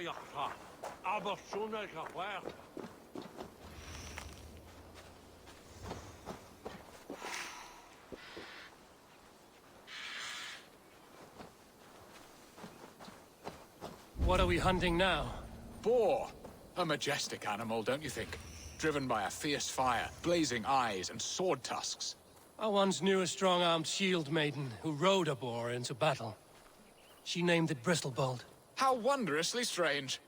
Triplicata. Aber sooner gehoord. What are we hunting now? Boar. A majestic animal, don't you think? Driven by a fierce fire, blazing eyes, and sword tusks. I once knew a strong-armed shield maiden who rode a boar into battle. She named it Bristlebolt. How wondrously strange.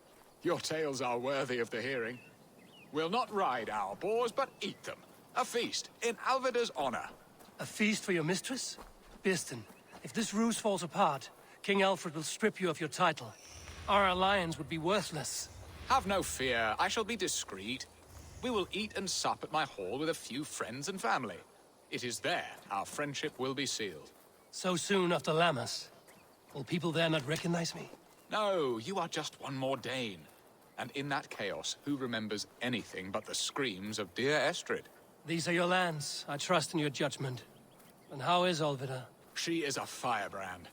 Your tales are worthy of the hearing. We'll not ride our boars, but eat them. A feast, in Alvida's honor. A feast for your mistress? Birston, if this ruse falls apart, King Alfred will strip you of your title. Our alliance would be worthless. Have no fear, I shall be discreet. We will eat and sup at my hall with a few friends and family. It is there our friendship will be sealed. So soon after Lammas? Will people there not recognize me? No, you are just one more Dane. And in that chaos, who remembers anything but the screams of dear Estrid? These are your lands. I trust in your judgment. And how is Olvida? She is a firebrand.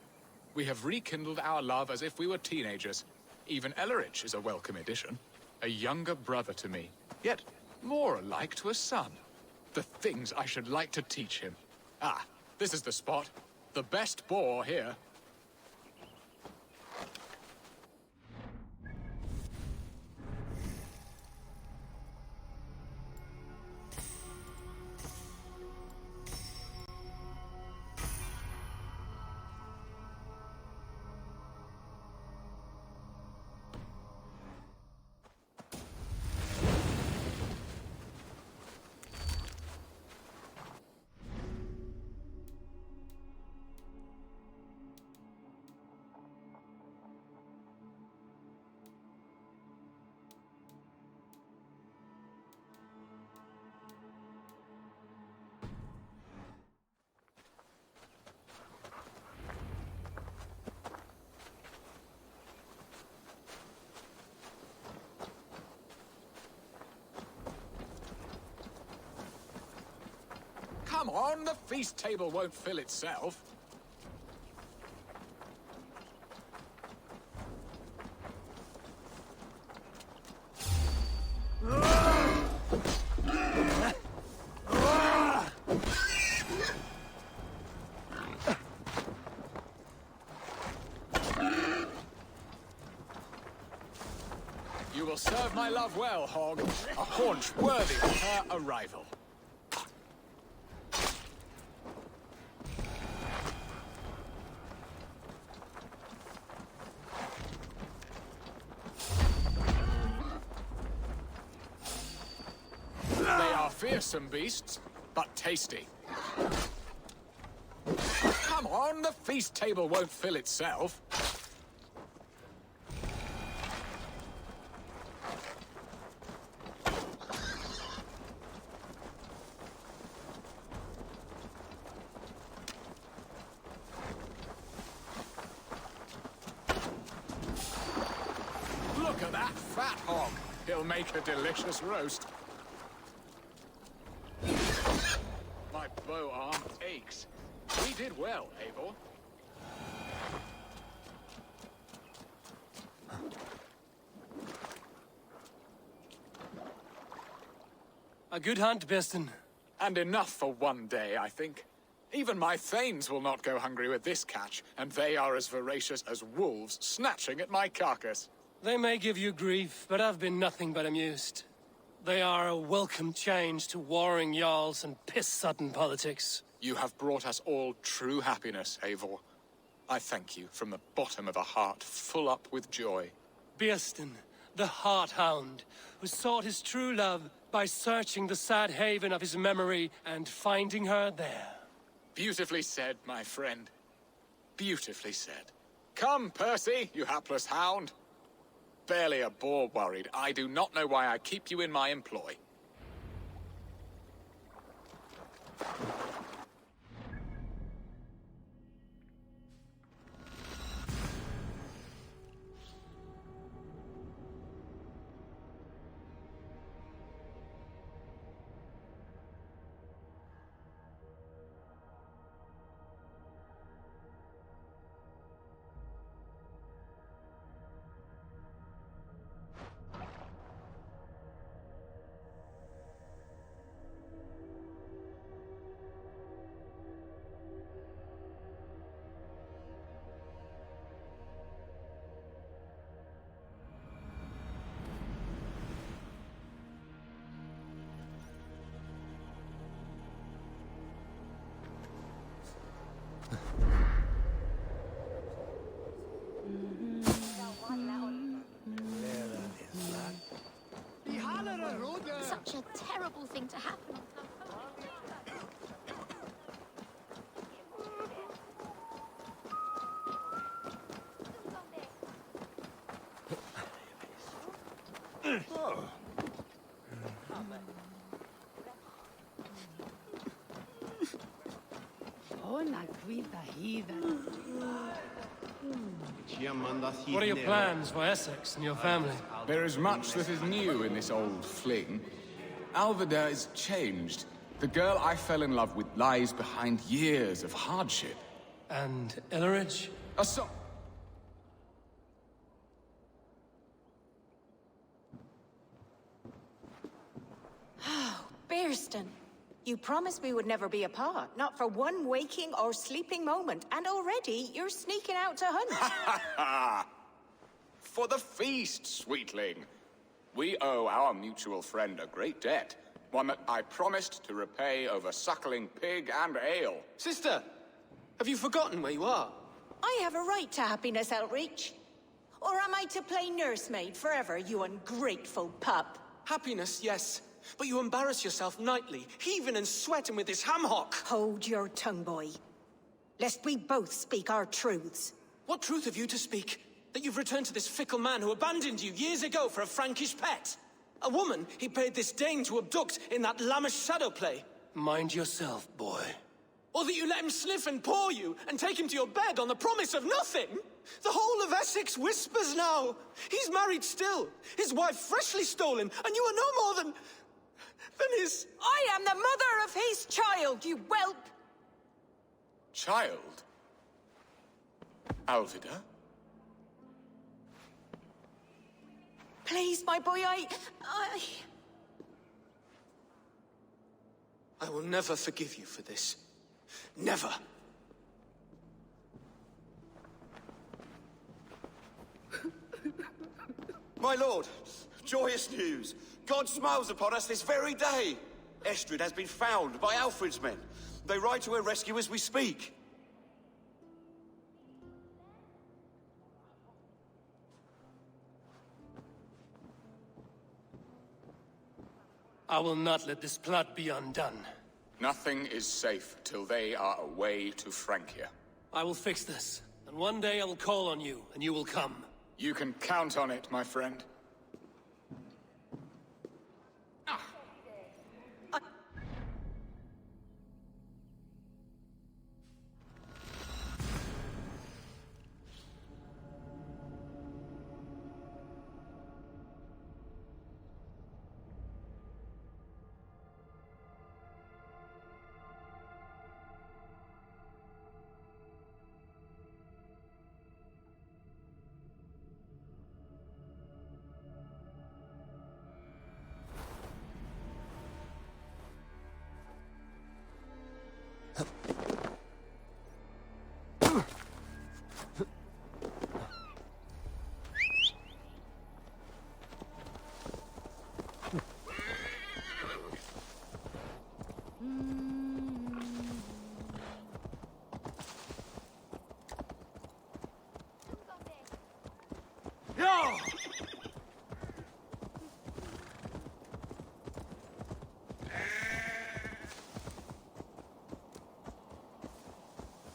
We have rekindled our love as if we were teenagers. Even Ellerich is a welcome addition. A younger brother to me, yet more alike to a son. The things I should like to teach him. Ah, this is the spot. The best boar here. Come on, the feast table won't fill itself. You will serve my love well, Hog. A haunch worthy of her arrival. Fearsome beasts, but tasty. Come on, the feast table won't fill itself. Look at that fat hog. He'll make a delicious roast. My bow arm aches. We did well, Eivor. A good hunt, Birston. And enough for one day, I think. Even my thanes will not go hungry with this catch, and they are as voracious as wolves snatching at my carcass. They may give you grief, but I've been nothing but amused. They are a welcome change to warring jarls and piss-sudden politics. You have brought us all true happiness, Eivor. I thank you from the bottom of a heart full up with joy. Birston, the Heart-Hound, who sought his true love by searching the sad haven of his memory and finding her there. Beautifully said, my friend. Beautifully said. Come, Percy, you hapless hound. Barely a boar worried. I do not know why I keep you in my employ. thing to happen on some What are your plans for Essex and your family? There is much that is new in this old fling. Alvida is changed. The girl I fell in love with lies behind years of hardship. And Elleridge? A so- Bearston, you promised we would never be apart, not for one waking or sleeping moment, and already you're sneaking out to hunt. For the feast, sweetling. We owe our mutual friend a great debt. One that I promised to repay over suckling pig and ale. Sister, have you forgotten where you are? I have a right to happiness, Outreach. Or am I to play nursemaid forever, you ungrateful pup? Happiness, yes. But you embarrass yourself nightly, heaving and sweating with this ham-hock. Hold your tongue, boy. Lest we both speak our truths. What truth have you to speak? That you've returned to this fickle man who abandoned you years ago for a Frankish pet? A woman he paid this Dane to abduct in that lammish shadow play? Mind yourself, boy. Or that you let him sniff and paw you, and take him to your bed on the promise of nothing? The whole of Essex whispers now. He's married still, his wife freshly stolen, and you are no more than his... I am the mother of his child, you whelp! Child? Alvida? Please, my boy, I will never forgive you for this. Never. My lord, joyous news. God smiles upon us this very day. Estrid has been found by Alfred's men. They ride to her rescue as we speak. I will not let this plot be undone. Nothing is safe till they are away to Francia. I will fix this, and one day I will call on you, and you will come. You can count on it, my friend.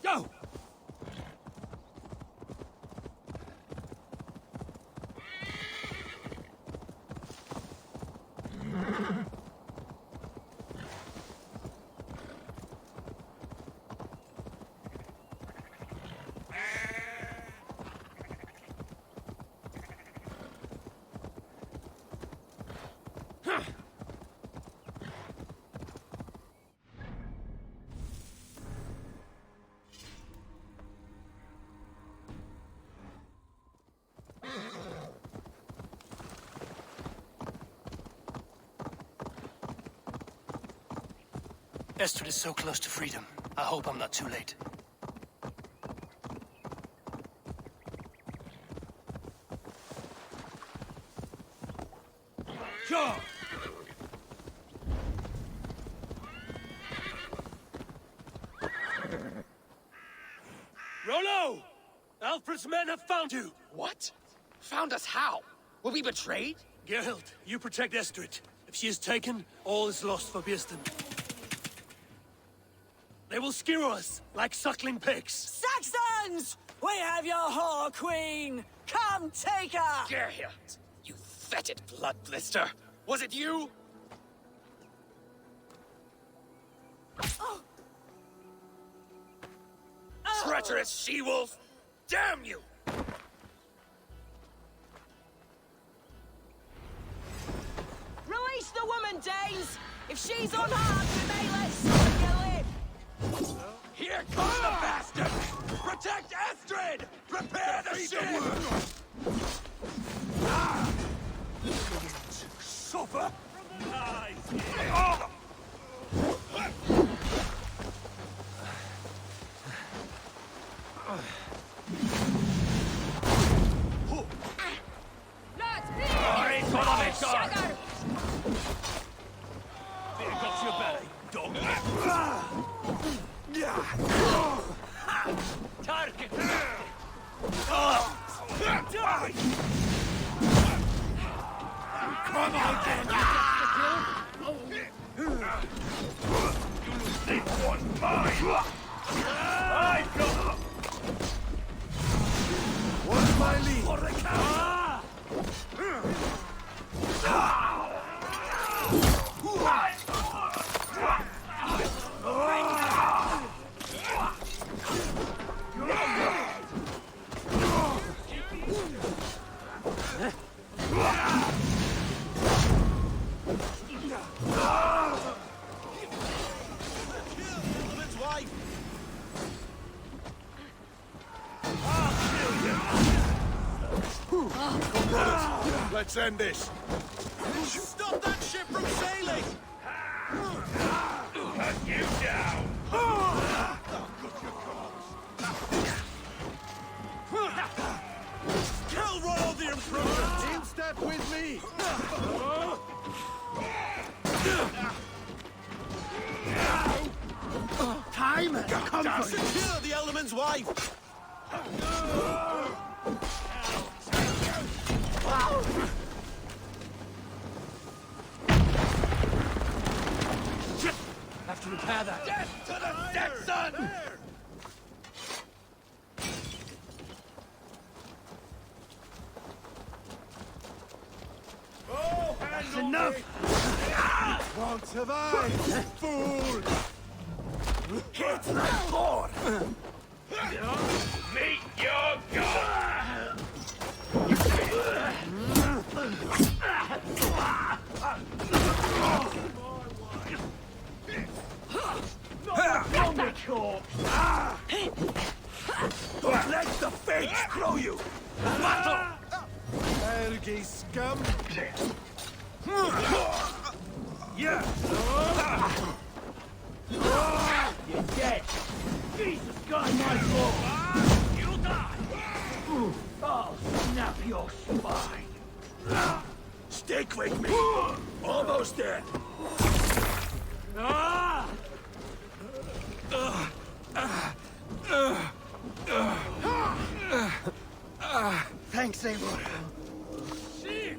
Go! Estrid is so close to freedom. I hope I'm not too late. Sure! Rollo! Alfred's men have found you! What? Found us how? Were we betrayed? Geralt, you protect Estrid. If she is taken, all is lost for Beeston. They will skewer us like suckling pigs. Saxons! We have your whore queen! Come take her! Gerhild, you fetid blood blister! Was it you? Treacherous she-wolf! Damn you! Release the woman, Danes! If she's unharmed, we may let Sonya live! Here comes the bastard! Protect Estrid! Prepare the ship! Suffer from the lies! Oh! There got your belly, dog. Target! Die! Come on, this one's mine! I've got... What's my lead? For the counter! Let's end this. Stop that ship from sailing! Cut you down! Kill Royal the Improvement! In step with me. Time come for secure the Element's wife! Have to repair that. Death to the Saxon! That's enough! Won't survive, fool! Hit the board! Meet your god! Not the corpse! Don't let the fates throw you! Battle! Ergy scum! Yeah! You're dead! Jesus God, my lord! You'll die! I'll snap your spine! Stick with me! Almost dead! Thanks, Eivor. Shit!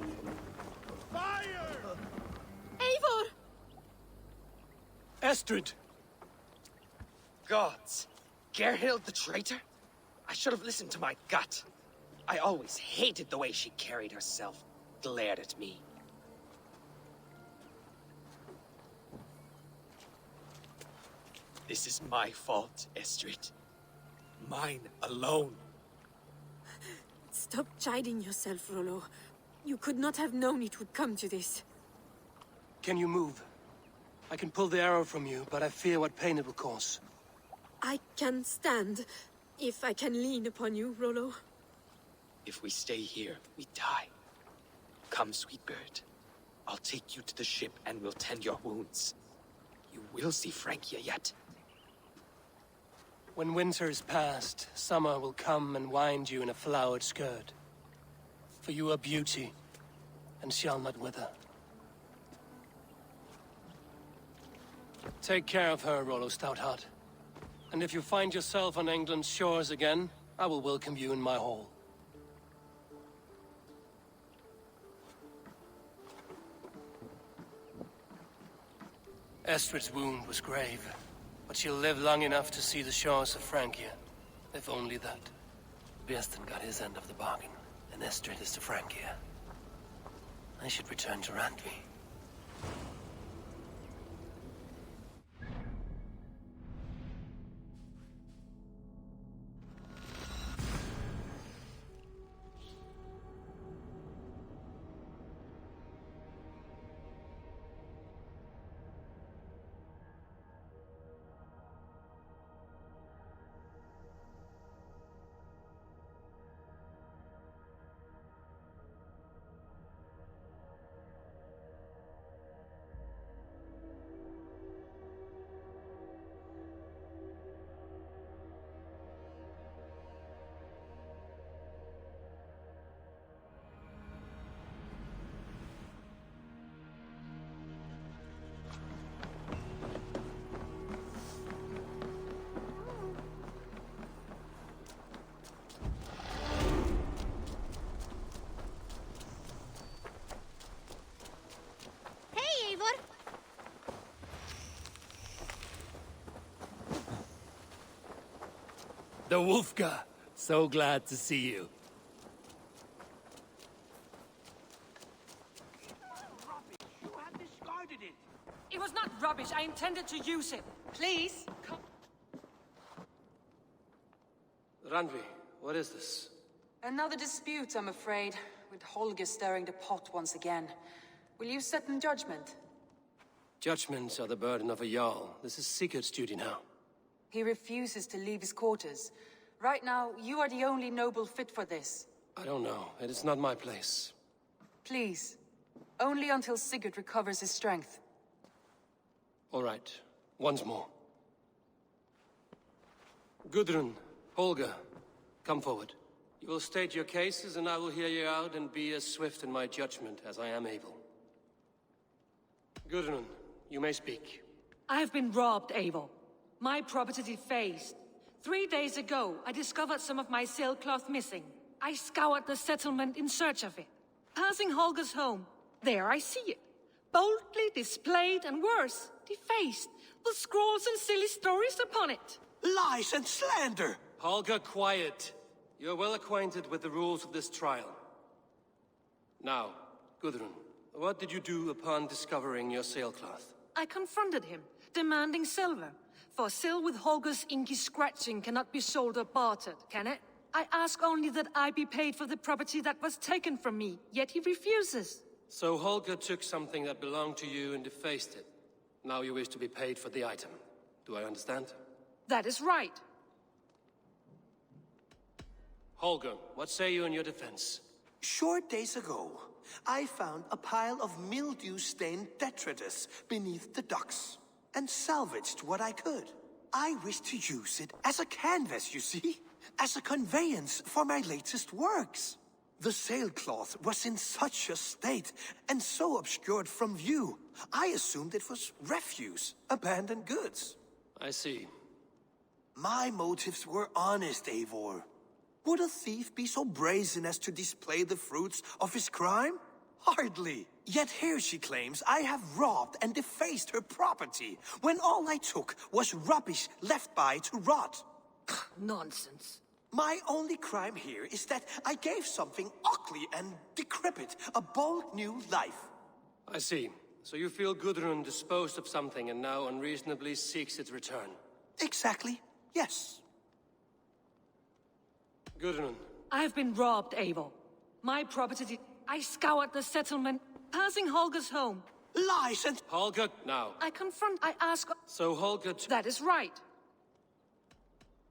Fire! Eivor! Estrid! Gods! Gerhild the traitor? I should have listened to my gut. I always hated the way she carried herself, glared at me. This is my fault, Estrid. Mine alone. Stop chiding yourself, Rollo. You could not have known it would come to this. Can you move? I can pull the arrow from you, but I fear what pain it will cause. I can stand, if I can lean upon you, Rollo. If we stay here, we die. Come, sweet bird. I'll take you to the ship and we'll tend your wounds. You will see Francia yet. When winter is past, summer will come and wind you in a flowered skirt. For you are beauty, and shall not wither. Take care of her, Rollo Stoutheart. And if you find yourself on England's shores again, I will welcome you in my hall. Estrid's wound was grave, but she'll live long enough to see the shores of Francia. If only that. Bieston got his end of the bargain, and Estrid is to Francia. I should return to Randvi. The Wolfka. So glad to see you. You have discarded it. It was not rubbish. I intended to use it. Please, come. Randvi, what is this? Another dispute, I'm afraid, with Holger stirring the pot once again. Will you set in judgment? Judgments are the burden of a Jarl. This is Sigurd's duty now. He refuses to leave his quarters. Right now, you are the only noble fit for this. I don't know. It is not my place. Please. Only until Sigurd recovers his strength. All right. Once more. Gudrun, Holger, come forward. You will state your cases, and I will hear you out and be as swift in my judgment as I am able. Gudrun, you may speak. I have been robbed, Eivor. My property defaced. 3 days ago, I discovered some of my sailcloth missing. I scoured the settlement in search of it. Passing Holger's home, there I see it. Boldly displayed and worse, defaced, with scrolls and silly stories upon it. Lies and slander! Holger, quiet. You're well acquainted with the rules of this trial. Now, Gudrun, what did you do upon discovering your sailcloth? I confronted him, demanding silver. For sil with Holger's inky scratching cannot be sold or bartered, can it? I ask only that I be paid for the property that was taken from me, yet he refuses. So Holger took something that belonged to you and defaced it. Now you wish to be paid for the item. Do I understand? That is right. Holger, what say you in your defense? Short days ago, I found a pile of mildew-stained detritus beneath the docks, and salvaged what I could. I wish to use it as a canvas, you see? As a conveyance for my latest works. The sailcloth was in such a state, and so obscured from view, I assumed it was refuse, abandoned goods. I see. My motives were honest, Eivor. Would a thief be so brazen as to display the fruits of his crime? Hardly. Yet here she claims I have robbed and defaced her property, when all I took was rubbish left by to rot. Nonsense. My only crime here is that I gave something ugly and decrepit a bold new life. I see. So you feel Gudrun disposed of something and now unreasonably seeks its return? Exactly, yes. Gudrun. I have been robbed, Eivor. My property I scoured the settlement, passing Holger's home. Lies and... Holger, now. I ask... So Holger... That is right.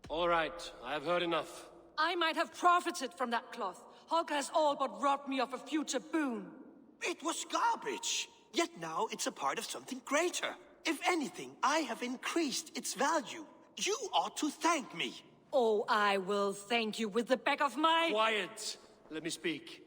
All right, I have heard enough. I might have profited from that cloth. Holger has all but robbed me of a future boon. It was garbage. Yet now it's a part of something greater. If anything, I have increased its value. You ought to thank me. Oh, I will thank you with the back of my... Quiet! Let me speak.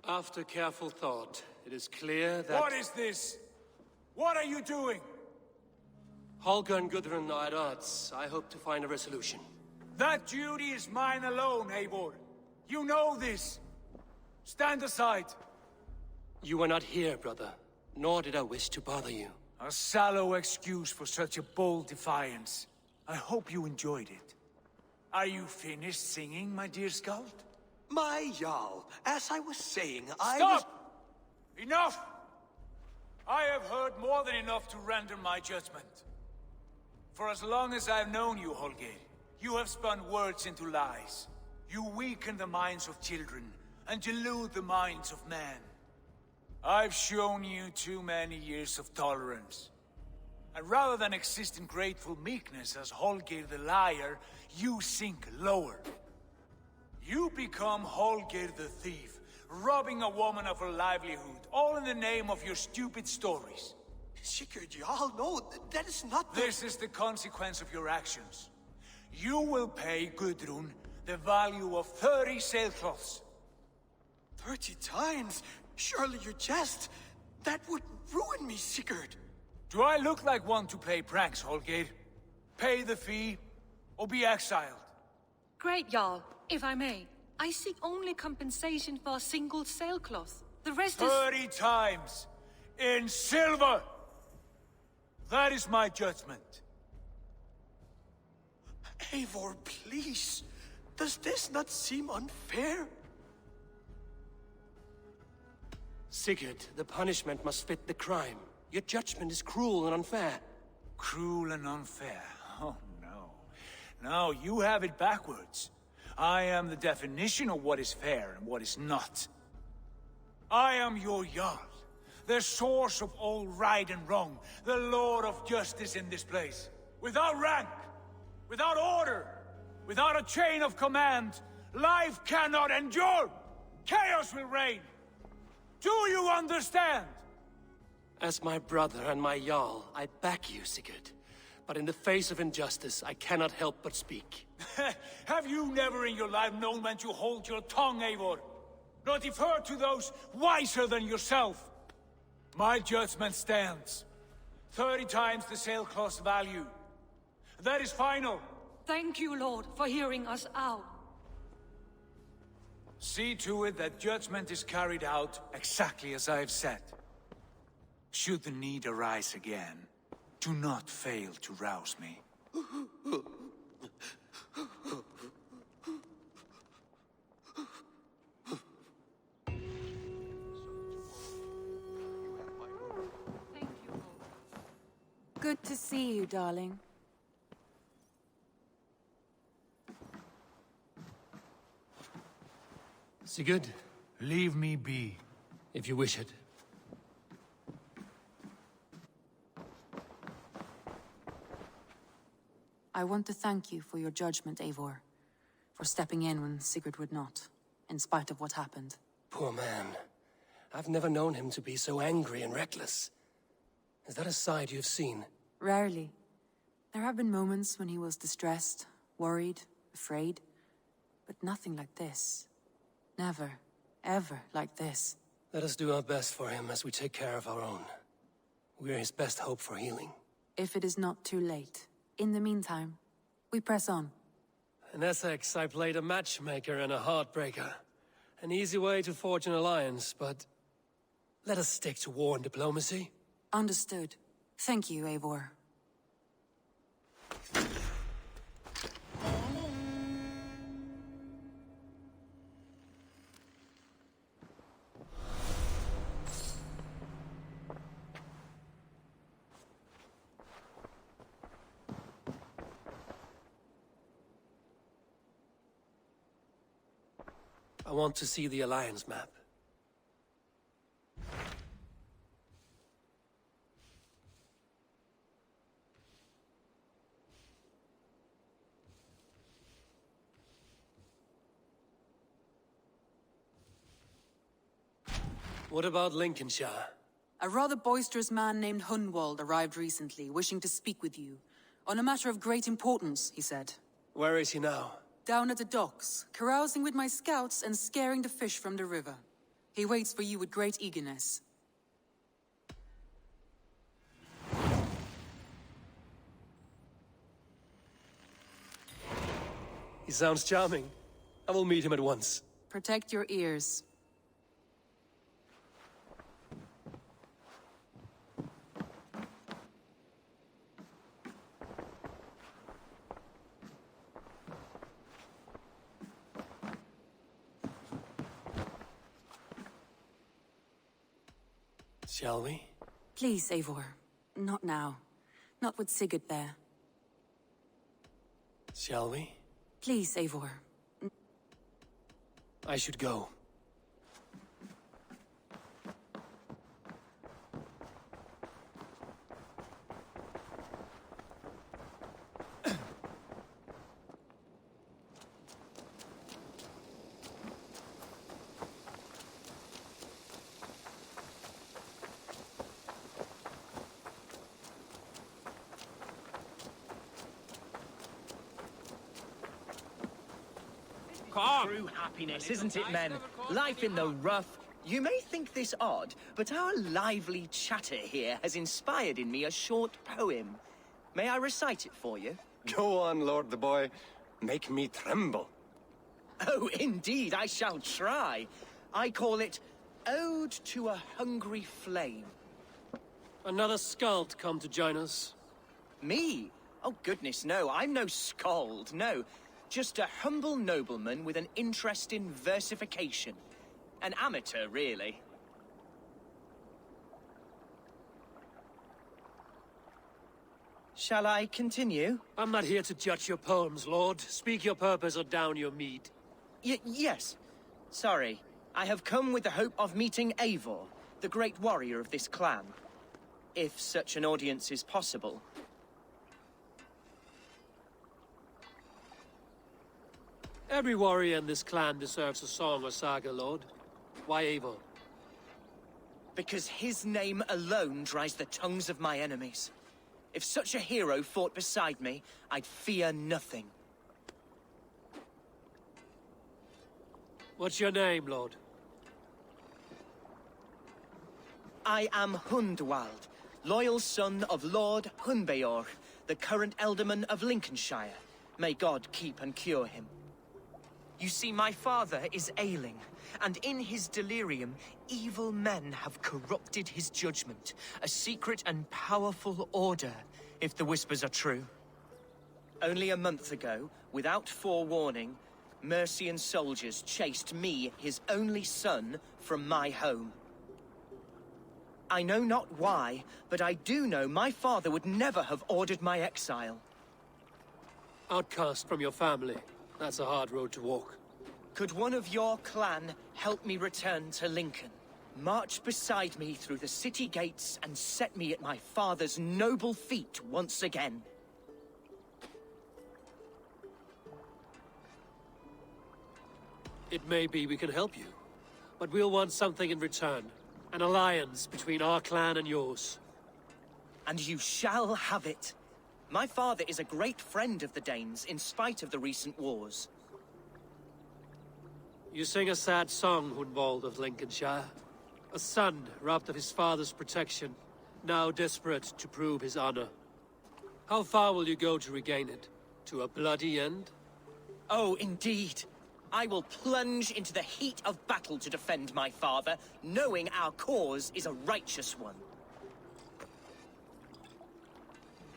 After careful thought, it is clear that... What is this? What are you doing? Holger and Gudrun are at odds. I hope to find a resolution. That duty is mine alone, Eivor. You know this. Stand aside. You were not here, brother. Nor did I wish to bother you. A sallow excuse for such a bold defiance. I hope you enjoyed it. Are you finished singing, my dear Skald? My Jarl, as I was saying, Stop! Enough! I have heard more than enough to render my judgment. For as long as I've known you, Holger, you have spun words into lies. You weaken the minds of children, and delude the minds of men. I've shown you too many years of tolerance. And rather than exist in grateful meekness as Holger the liar, you sink lower. You become Holger the thief, robbing a woman of her livelihood, all in the name of your stupid stories. Sigurd, Jarl, no, that is not the... This is the consequence of your actions. You will pay Gudrun the value of 30 sailcloths. 30 times? Surely you jest. That would ruin me, Sigurd. Do I look like one to play pranks, Holger? Pay the fee, or be exiled. Great, Jarl. If I may, I seek only compensation for a single sailcloth. The rest is... 30 times! In silver! That is my judgment. Eivor, please. Does this not seem unfair? Sigurd, the punishment must fit the crime. Your judgment is cruel and unfair. Cruel and unfair? Oh, no. No, you have it backwards. I am the definition of what is fair and what is not. I am your Jarl, the source of all right and wrong, the Lord of justice in this place. Without rank, without order, without a chain of command, life cannot endure. Chaos will reign. Do you understand? As my brother and my Jarl, I back you, Sigurd. But in the face of injustice, I cannot help but speak. Have you never in your life known when to hold your tongue, Eivor? Nor defer to those wiser than yourself? My judgment stands. 30 times the sailcloth's value. That is final. Thank you, Lord, for hearing us out. See to it that judgment is carried out exactly as I have said. Should the need arise again, do not fail to rouse me. Good to see you, darling. Sigurd, Leave me be. if you wish it. I want to thank you for your judgment, Eivor. For stepping in when Sigurd would not, in spite of what happened. Poor man. I've never known him to be so angry and reckless. Is that a side you've seen? Rarely. There have been moments when he was distressed, worried, afraid. But nothing like this. Never, ever like this. Let us do our best for him as we take care of our own. We're his best hope for healing. If it is not too late. In the meantime, we press on. In Essex, I played a matchmaker and a heartbreaker. An easy way to forge an alliance, but... let us stick to war and diplomacy. Understood. Thank you, Eivor. I want to see the alliance map. What about Lincolnshire? A rather boisterous man named Hunwald arrived recently, wishing to speak with you. On a matter of great importance, he said. Where is he now? Down at the docks, carousing with my scouts and scaring the fish from the river. He waits for you with great eagerness. sounds charming. I will meet him at once. Protect your ears. Shall we? Please, Eivor. Not now. Not with Sigurd there. Shall we? Please, Eivor. I should go. True happiness, isn't it, men? Life in the rough. You may think this odd, but our lively chatter here has inspired in me a short poem. May I recite it for you? Go on, Lord the Boy. Make me tremble. Oh, indeed, I shall try. I call it Ode to a Hungry Flame. Another skald come to join us. Me? Oh, goodness, no. I'm no skald, no. Just a humble nobleman with an interest in versification. An amateur, really. Shall I continue? I'm not here to judge your poems, Lord. Speak your purpose or down your mead. Yes. Sorry. I have come with the hope of meeting Eivor, the great warrior of this clan. If such an audience is possible. Every warrior in this clan deserves a song or saga, Lord. Why Eivor? Because his name alone dries the tongues of my enemies. If such a hero fought beside me, I'd fear nothing. What's your name, Lord? I am Hundwald, loyal son of Lord Hunbeor, the current Elderman of Lincolnshire. May God keep and cure him. You see, my father is ailing, and in his delirium, evil men have corrupted his judgment. A secret and powerful order, if the whispers are true. Only a month ago, without forewarning, Mercian soldiers chased me, his only son, from my home. I know not why, but I do know my father would never have ordered my exile. Outcast from your family. That's a hard road to walk. Could one of your clan help me return to Lincoln? March beside me through the city gates and set me at my father's noble feet once again. It may be we can help you, but we'll want something in return. An alliance between our clan and yours. And you shall have it. My father is a great friend of the Danes, in spite of the recent wars. You sing a sad song, Hundwald of Lincolnshire. A son robbed of his father's protection, now desperate to prove his honor. How far will you go to regain it? To a bloody end? Oh, indeed. I will plunge into the heat of battle to defend my father, knowing our cause is a righteous one.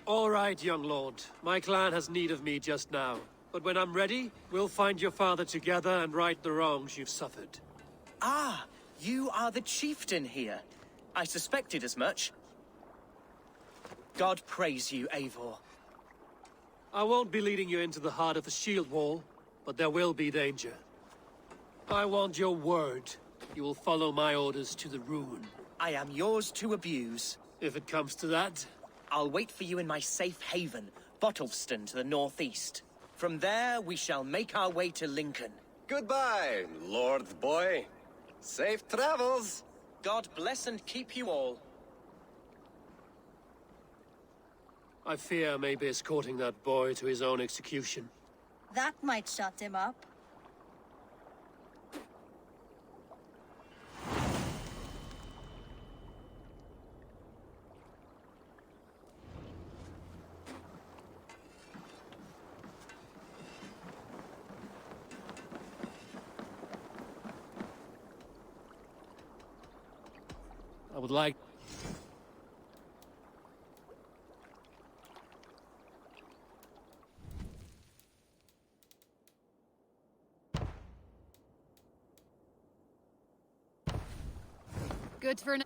All right, young lord. My clan has need of me just now. But when I'm ready, we'll find your father together and right the wrongs you've suffered. Ah, you are the chieftain here. I suspected as much. God praise you, Eivor. I won't be leading you into the heart of the shield wall, but there will be danger. I want your word. You will follow my orders to the ruin. I am yours to abuse. If it comes to that. I'll wait for you in my safe haven, Bottleston to the northeast. From there, we shall make our way to Lincoln. Goodbye, Lord Boy. Safe travels. God bless and keep you all. I fear I may be escorting that boy to his own execution. That might shut him up. would like... Good for an...